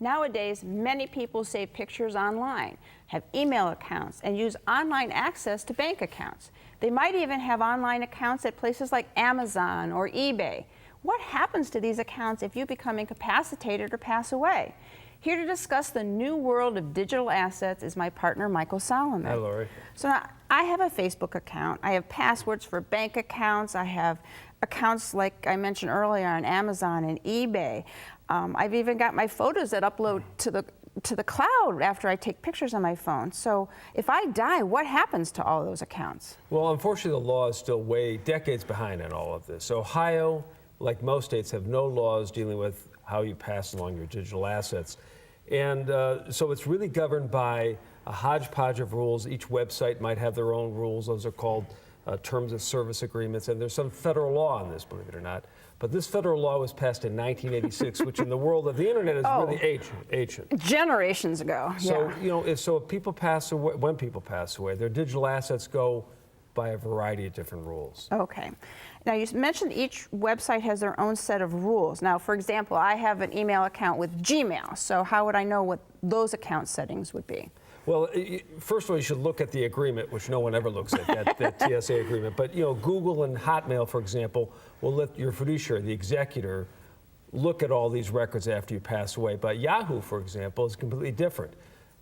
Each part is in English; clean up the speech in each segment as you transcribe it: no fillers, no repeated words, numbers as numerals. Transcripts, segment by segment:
Nowadays, many people save pictures online, have email accounts, and use online access to bank accounts. They might even have online accounts at places like Amazon or eBay. What happens to these accounts if you become incapacitated or pass away? Here to discuss the new world of digital assets is my partner, Michael Solomon. Hi, Lori. So now, I have a Facebook account. I have passwords for bank accounts. I have accounts, like I mentioned earlier, on Amazon and eBay. I've even got my photos that upload to the cloud after I take pictures on my phone. So if I die, what happens to all those accounts? Well, unfortunately, the law is still decades behind on all of this. Ohio, like most states, have no laws dealing with how you pass along your digital assets. And so it's really governed by a hodgepodge of rules. Each website might have their own rules. Those are called terms of service agreements. And there's some federal law on this, believe it or not. But this federal law was passed in 1986, which in the world of the internet is really ancient. Generations ago. So, yeah. If people pass away, when people pass away, their digital assets go by a variety of different rules. Okay. Now, you mentioned each website has their own set of rules. Now, for example, I have an email account with Gmail, so how would I know what those account settings would be? Well, first of all, you should look at the agreement, which no one ever looks at, that TSA agreement. But, Google and Hotmail, for example, will let your fiduciary, the executor, look at all these records after you pass away. But Yahoo, for example, is completely different.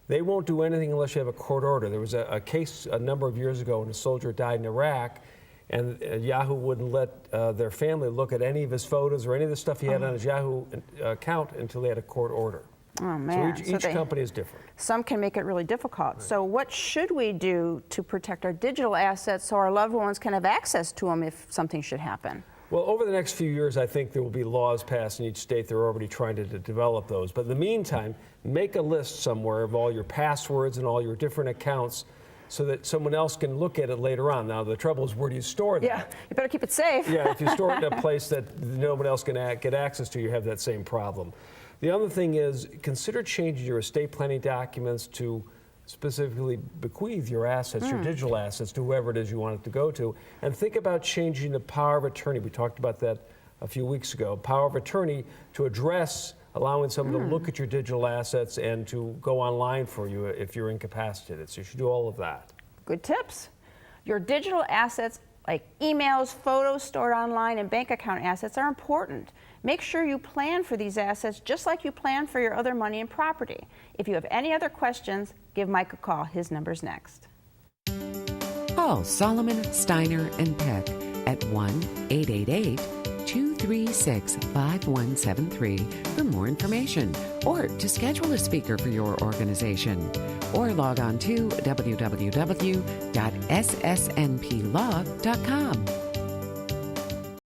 They won't do anything unless you have a court order. There was a case a number of years ago when a soldier died in Iraq, and Yahoo wouldn't let their family look at any of his photos or any of the stuff he had on his Yahoo account until they had a court order. Oh, man. So each company is different. Some can make it really difficult. Right. So what should we do to protect our digital assets so our loved ones can have access to them if something should happen? Well, over the next few years, I think there will be laws passed in each state. They're already trying to develop those. But in the meantime, make a list somewhere of all your passwords and all your different accounts so that someone else can look at it later on. Now, the trouble is, where do you store that? Yeah, you better keep it safe. Yeah, if you store it in a place that nobody else can get access to, you have that same problem. The other thing is, consider changing your estate planning documents to specifically bequeath your assets, your digital assets, to whoever it is you want it to go to. And think about changing the power of attorney. We talked about that a few weeks ago. Power of attorney to address allowing someone to look at your digital assets and to go online for you if you're incapacitated. So you should do all of that. Good tips. Your digital assets like emails, photos stored online, and bank account assets are important. Make sure you plan for these assets just like you plan for your other money and property. If you have any other questions, give Mike a call. His number's next. Call Solomon, Steiner, and Peck at 1-888-236-5173 for more information or to schedule a speaker for your organization. Or log on to www.ssnplaw.com.